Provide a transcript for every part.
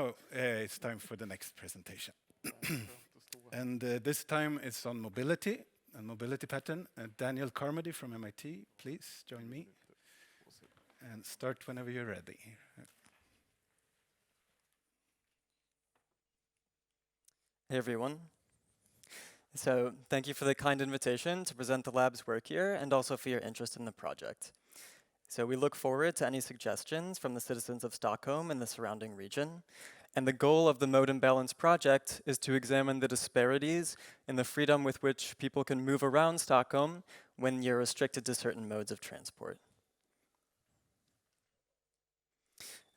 Now it's time for the next presentation. And this time it's on mobility and mobility pattern. Daniel Carmody from MIT, please join me. And start whenever you're ready. Hey everyone. So thank you for the kind invitation to present the lab's work here and also for your interest in the project. So we look forward to any suggestions from the citizens of Stockholm and the surrounding region. And the goal of the Mode Imbalance project is to examine the disparities in the freedom with which people can move around Stockholm when you're restricted to certain modes of transport.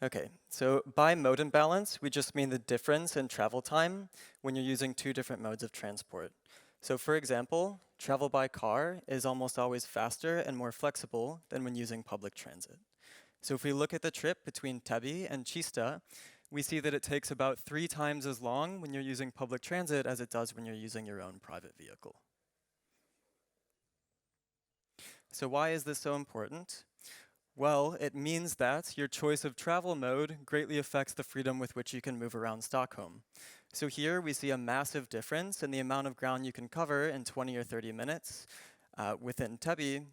Okay, so by mode imbalance, we just mean the difference in travel time when you're using two different modes of transport. So for example, travel by car is almost always faster and more flexible than when using public transit. So if we look at the trip between Täby and Kista, we see that it takes about 3 times as long when you're using public transit as it does when you're using your own private vehicle. So why is this so important? Well, it means that your choice of travel mode greatly affects the freedom with which you can move around Stockholm. So here we see a massive difference in the amount of ground you can cover in 20 or 30 minutes within Täby,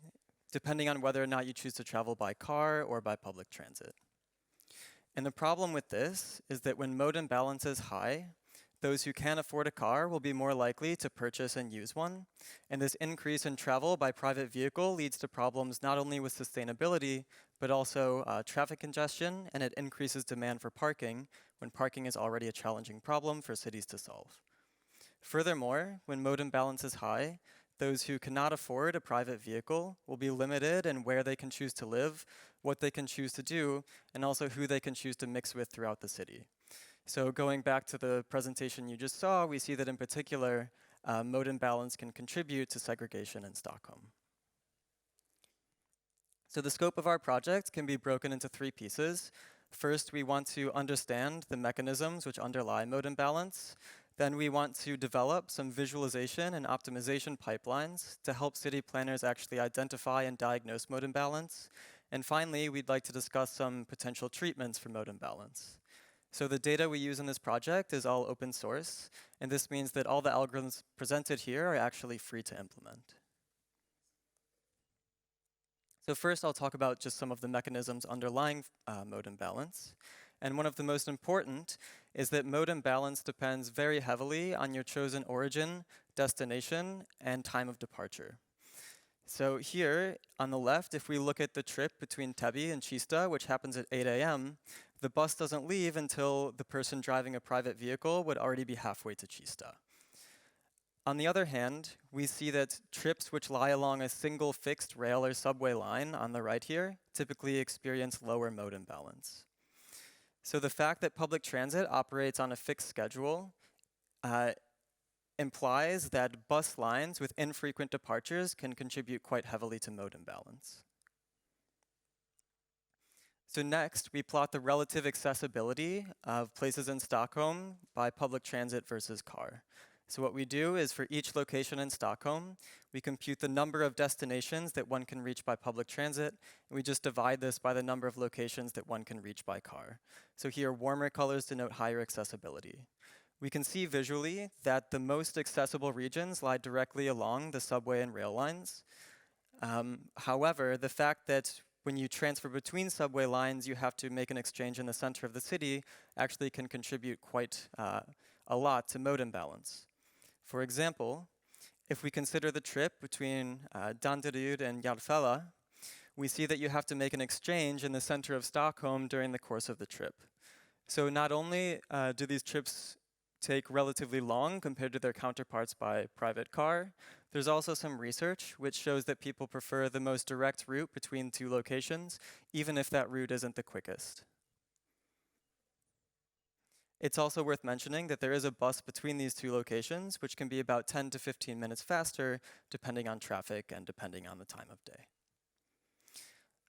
depending on whether or not you choose to travel by car or by public transit. And the problem with this is that when mode imbalance is high, those who can afford a car will be more likely to purchase and use one. And this increase in travel by private vehicle leads to problems not only with sustainability, but also traffic congestion, and it increases demand for parking when parking is already a challenging problem for cities to solve. Furthermore, when mode imbalance is high, those who cannot afford a private vehicle will be limited in where they can choose to live, what they can choose to do, and also who they can choose to mix with throughout the city. So going back to the presentation you just saw, we see that in particular, mode imbalance can contribute to segregation in Stockholm. So the scope of our project can be broken into 3 pieces. First, we want to understand the mechanisms which underlie mode imbalance. Then we want to develop some visualization and optimization pipelines to help city planners actually identify and diagnose mode imbalance. And finally, we'd like to discuss some potential treatments for mode imbalance. So the data we use in this project is all open source, and this means that all the algorithms presented here are actually free to implement. So first I'll talk about just some of the mechanisms underlying mode imbalance. And one of the most important is that mode imbalance depends very heavily on your chosen origin, destination, and time of departure. So here on the left, if we look at the trip between Täby and Kista, which happens at 8 a.m., the bus doesn't leave until the person driving a private vehicle would already be halfway to Kista. On the other hand, we see that trips which lie along a single fixed rail or subway line on the right here typically experience lower mode imbalance. So the fact that public transit operates on a fixed schedule implies that bus lines with infrequent departures can contribute quite heavily to mode imbalance. So next, we plot the relative accessibility of places in Stockholm by public transit versus car. So what we do is for each location in Stockholm, we compute the number of destinations that one can reach by public transit, and we just divide this by the number of locations that one can reach by car. So here, warmer colors denote higher accessibility. We can see visually that the most accessible regions lie directly along the subway and rail lines. However, the fact that when you transfer between subway lines, you have to make an exchange in the center of the city actually can contribute quite a lot to mode imbalance. For example, if we consider the trip between Danderyd and Järfälla, we see that you have to make an exchange in the center of Stockholm during the course of the trip. So not only do these trips take relatively long compared to their counterparts by private car, there's also some research which shows that people prefer the most direct route between 2 locations, even if that route isn't the quickest. It's also worth mentioning that there is a bus between these 2 locations, which can be about 10 to 15 minutes faster, depending on traffic and depending on the time of day.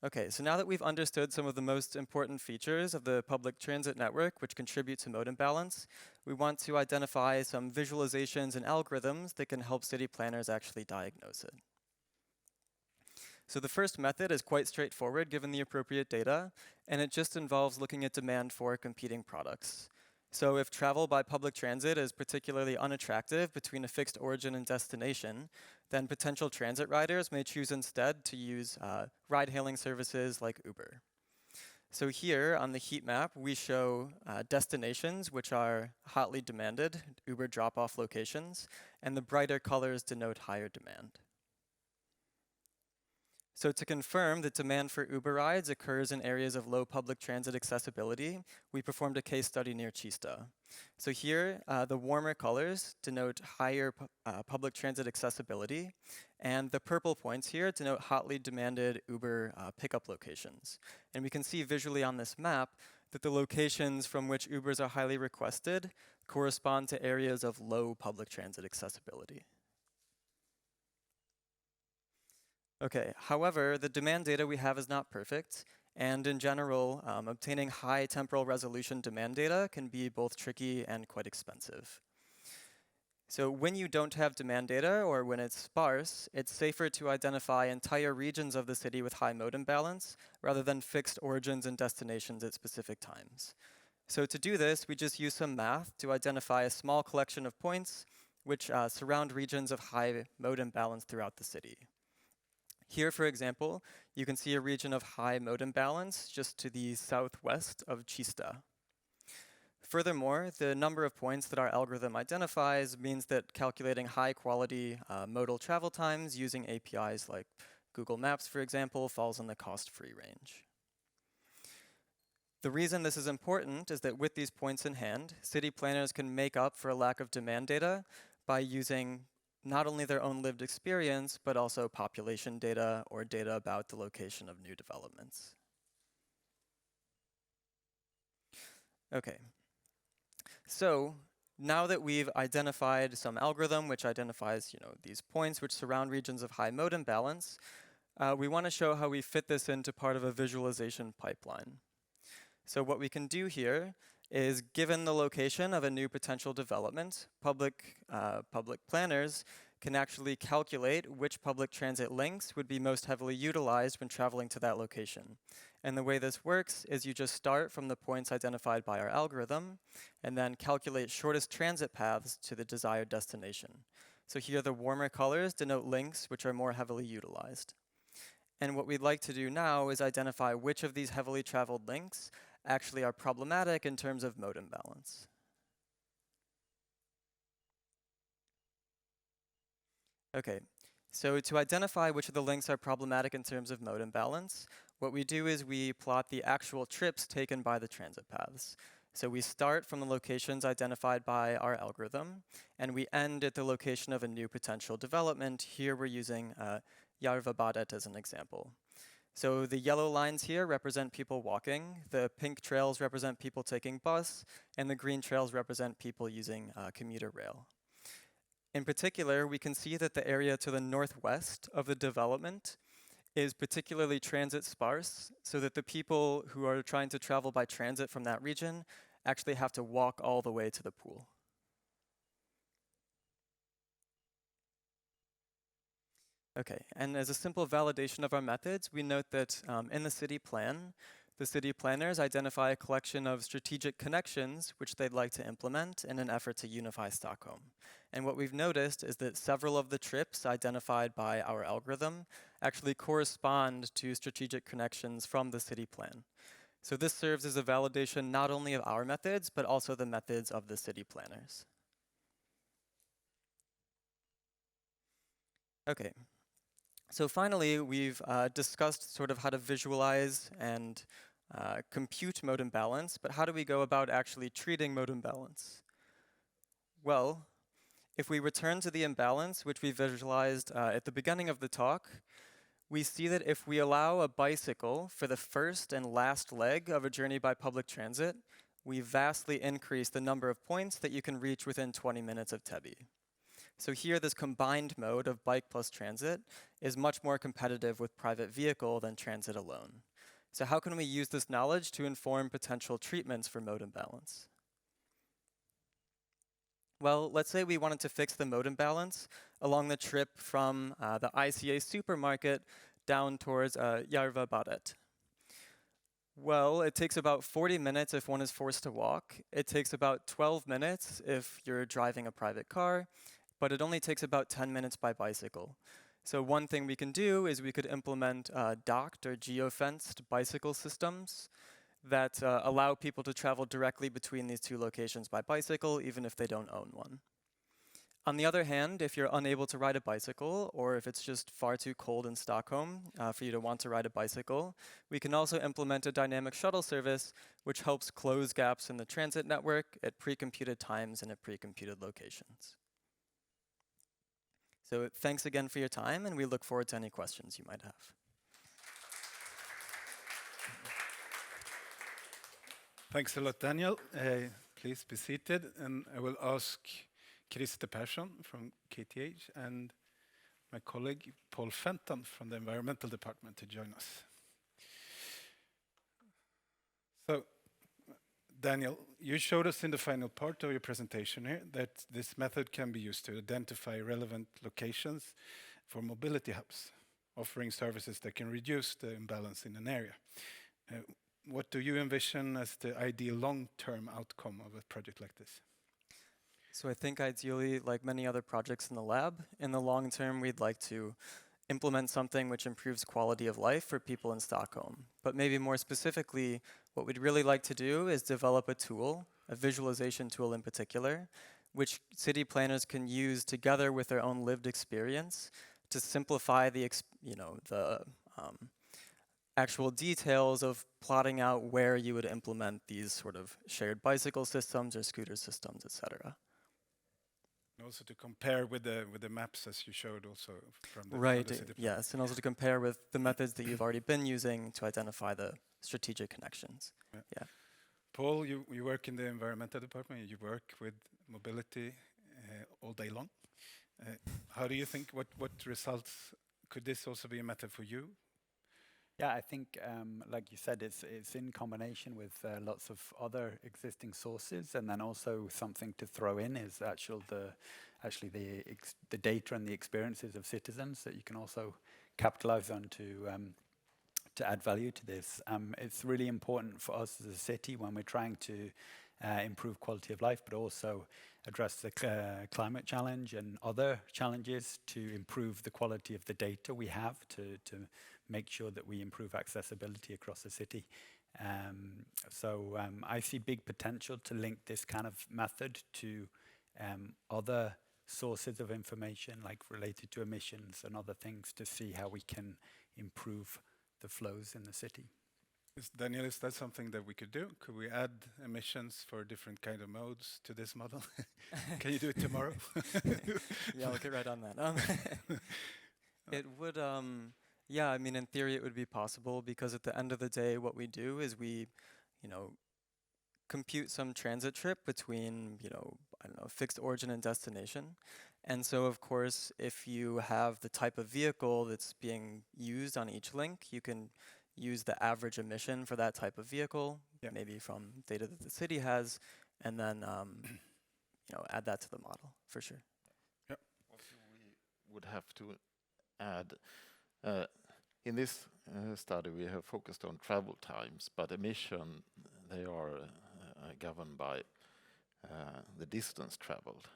Okay, so now that we've understood some of the most important features of the public transit network which contribute to mode imbalance, we want to identify some visualizations and algorithms that can help city planners actually diagnose it. So the first method is quite straightforward given the appropriate data, and it just involves looking at demand for competing products. So if travel by public transit is particularly unattractive between a fixed origin and destination, then potential transit riders may choose instead to use ride-hailing services like Uber. So here on the heat map, we show destinations which are hotly demanded, Uber drop-off locations, and the brighter colors denote higher demand. So to confirm that demand for Uber rides occurs in areas of low public transit accessibility, we performed a case study near Chista. So here, the warmer colors denote higher public transit accessibility, and the purple points here denote hotly demanded Uber pickup locations. And we can see visually on this map that the locations from which Ubers are highly requested correspond to areas of low public transit accessibility. Okay, however, the demand data we have is not perfect, and in general, obtaining high temporal resolution demand data can be both tricky and quite expensive. So when you don't have demand data, or when it's sparse, it's safer to identify entire regions of the city with high mode imbalance, rather than fixed origins and destinations at specific times. So to do this, we just use some math to identify a small collection of points which surround regions of high mode imbalance throughout the city. Here, for example, you can see a region of high mode imbalance just to the southwest of Chista. Furthermore, the number of points that our algorithm identifies means that calculating high-quality modal travel times using APIs like Google Maps, for example, falls in the cost-free range. The reason this is important is that with these points in hand, city planners can make up for a lack of demand data by using not only their own lived experience, but also population data or data about the location of new developments. Okay, so now that we've identified some algorithm which identifies these points which surround regions of high mode imbalance, we want to show how we fit this into part of a visualization pipeline. So what we can do here is, given the location of a new potential development, public planners can actually calculate which public transit links would be most heavily utilized when traveling to that location. And the way this works is you just start from the points identified by our algorithm and then calculate shortest transit paths to the desired destination. So here the warmer colors denote links which are more heavily utilized. And what we'd like to do now is identify which of these heavily traveled links actually are problematic in terms of mode imbalance. Okay, so to identify which of the links are problematic in terms of mode imbalance, what we do is we plot the actual trips taken by the transit paths. So we start from the locations identified by our algorithm, and we end at the location of a new potential development. Here we're using Järvabadet as an example. So the yellow lines here represent people walking, the pink trails represent people taking bus, and the green trails represent people using commuter rail. In particular, we can see that the area to the northwest of the development is particularly transit sparse, so that the people who are trying to travel by transit from that region actually have to walk all the way to the pool. Okay, and as a simple validation of our methods, we note that in the city plan, the city planners identify a collection of strategic connections which they'd like to implement in an effort to unify Stockholm. And what we've noticed is that several of the trips identified by our algorithm actually correspond to strategic connections from the city plan. So this serves as a validation not only of our methods, but also the methods of the city planners. Okay. So finally, we've discussed sort of how to visualize and compute mode imbalance, but how do we go about actually treating mode imbalance? Well, if we return to the imbalance, which we visualized at the beginning of the talk, we see that if we allow a bicycle for the first and last leg of a journey by public transit, we vastly increase the number of points that you can reach within 20 minutes of Täby. So here, this combined mode of bike plus transit is much more competitive with private vehicle than transit alone. So how can we use this knowledge to inform potential treatments for mode imbalance? Well, let's say we wanted to fix the mode imbalance along the trip from the ICA supermarket down towards Järvabadet. Well, it takes about 40 minutes if one is forced to walk. It takes about 12 minutes if you're driving a private car, but it only takes about 10 minutes by bicycle. So one thing we can do is we could implement docked or geofenced bicycle systems that allow people to travel directly between these two locations by bicycle, even if they don't own one. On the other hand, if you're unable to ride a bicycle, or if it's just far too cold in Stockholm for you to want to ride a bicycle, we can also implement a dynamic shuttle service, which helps close gaps in the transit network at pre-computed times and at pre-computed locations. So thanks again for your time, and we look forward to any questions you might have. Thanks a lot, Daniel. Please be seated, and I will ask Persson from KTH and my colleague Paul Fenton from the Environmental Department to join us. So, Daniel, you showed us in the final part of your presentation here that this method can be used to identify relevant locations for mobility hubs, offering services that can reduce the imbalance in an area. What do you envision as the ideal long-term outcome of a project like this? So I think ideally, like many other projects in the lab, in the long term, we'd like to implement something which improves quality of life for people in Stockholm. But maybe more specifically, what we'd really like to do is develop a tool, a visualization tool in particular, which city planners can use together with their own lived experience to simplify the actual details of plotting out where you would implement these sort of shared bicycle systems or scooter systems, etc. And also to compare with the maps as you showed also from the Right, city plan. yes, and also to compare with the methods that you've already been using to identify the strategic connections. Yeah. Paul, you work in the environmental department. You work with mobility all day long. How do you think, what results, could this also be a method for you? Yeah, I think, like you said, it's in combination with lots of other existing sources, and then also something to throw in is actually the data and the experiences of citizens that you can also capitalize on to add value to this. It's really important for us as a city when we're trying to improve quality of life, but also address the climate challenge and other challenges to improve the quality of the data we have to make sure that we improve accessibility across the city. So I see big potential to link this kind of method to other sources of information, like related to emissions and other things, to see how we can improve the flows in the city. Daniel, is that something that we could do? Could we add emissions for different kind of modes to this model? Can you do it tomorrow? Yeah, I'll get right on that. It would, yeah, I mean, in theory, it would be possible because at the end of the day, what we do is we, compute some transit trip between, I don't know, fixed origin and destination. And so, of course, if you have the type of vehicle that's being used on each link, you can use the average emission for that type of vehicle, maybe from data that the city has, and then, add that to the model, for sure. Yep. Also, we would have to add, in this study, we have focused on travel times, but emission, they are governed by the distance traveled.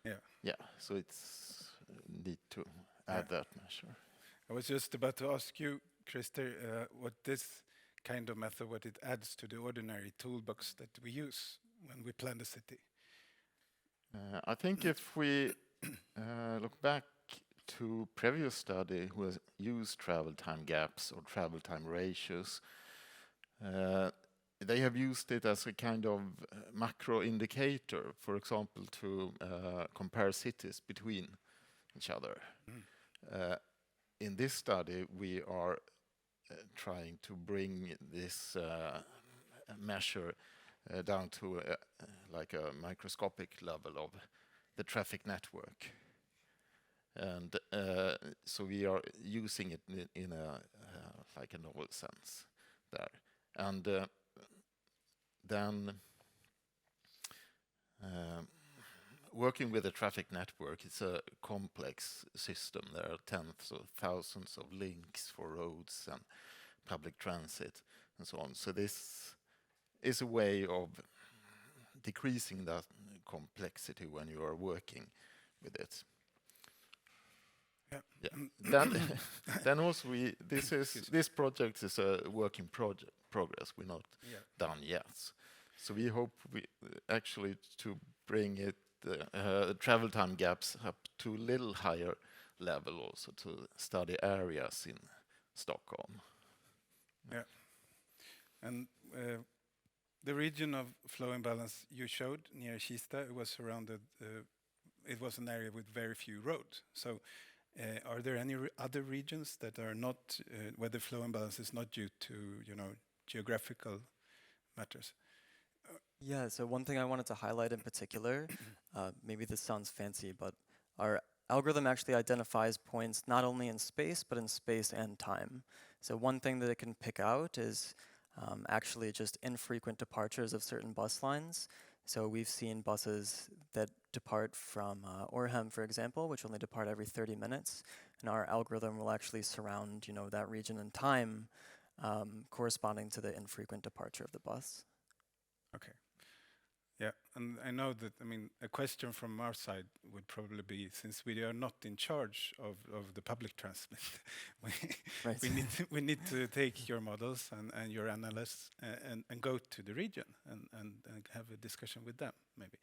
Yeah. Yeah, so it's need to add that measure. I was just about to ask you, Christer, what this kind of method, what it adds to the ordinary toolbox that we use when we plan the city. I think if we look back to previous study who has used travel time gaps or travel time ratios, they have used it as a kind of macro indicator, for example, to compare cities between each other. In this study, we are trying to bring this measure down to like a microscopic level of the traffic network. And so we are using it in a like a novel sense there. And then working with a traffic network, it's a complex system. There are tens of thousands of links for roads and public transit. and so on. So this is a way of decreasing that complexity when you are working with it. Yeah. Then also this project is a work in progress. We're not done yet. So we hope actually to bring it travel time gaps up to a little higher level, also to study areas in Stockholm. Yeah. And the region of flow imbalance you showed near Kista, it was surrounded. It was an area with very few roads. So, are there any other regions that are not where the flow imbalance is not due to geographical matters? Yeah, so one thing I wanted to highlight in particular, maybe this sounds fancy, but our algorithm actually identifies points not only in space, but in space and time. So one thing that it can pick out is actually just infrequent departures of certain bus lines. So we've seen buses that depart from Orhem, for example, which only depart every 30 minutes. And our algorithm will actually surround, that region in time corresponding to the infrequent departure of the bus. Okay. Yeah, and I know that, a question from our side would probably be, since we are not in charge of the public transit, we need to take your models and your analysts and go to the region and have a discussion with them, maybe.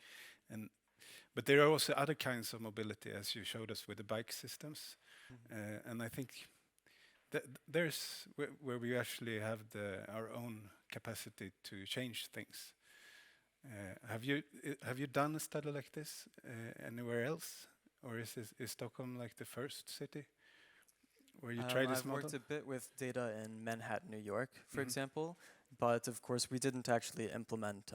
But there are also other kinds of mobility, as you showed us with the bike systems. And I think there's where we actually have our own capacity to change things. Have you done a study like this anywhere else, or is Stockholm like the first city where you try this I've model? worked a bit with data in Manhattan, New York, for example, but of course we didn't actually implement,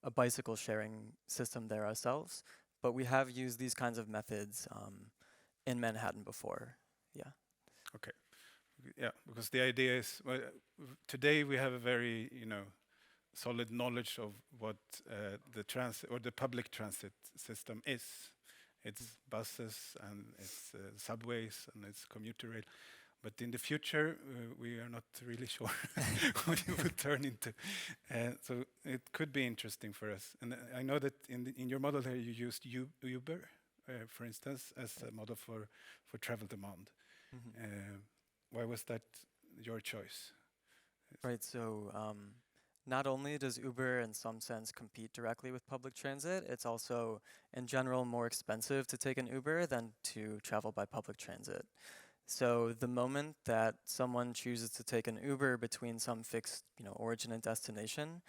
a bicycle sharing system there ourselves. But we have used these kinds of methods in Manhattan before. Yeah. Okay. Yeah, because the idea is, today we have a very, solid knowledge of what the transit or the public transit system is. It's buses and it's subways and it's commuter rail. But in the future, we are not really sure what it will turn into. So it could be interesting for us. And I know that in your model here, you used Uber, for instance, as a model for travel demand. Why was that your choice? Right, so not only does Uber in some sense compete directly with public transit, it's also in general more expensive to take an Uber than to travel by public transit. So the moment that someone chooses to take an Uber between some fixed origin and destination,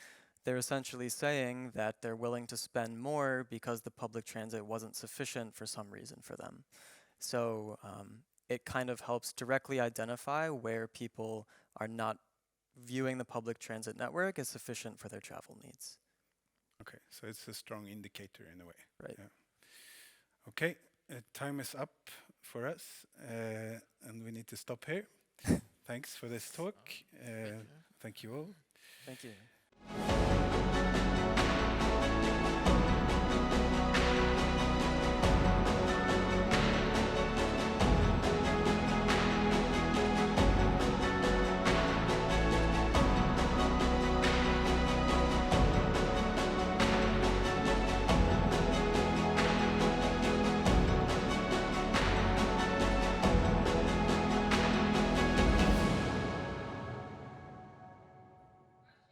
they're essentially saying that they're willing to spend more because the public transit wasn't sufficient for some reason for them. So it kind of helps directly identify where people are not viewing the public transit network as sufficient for their travel needs. Okay, so it's a strong indicator in a way. Right. Yeah. Okay, time is up for us, and we need to stop here. Thanks for this talk. Thank you all. Thank you.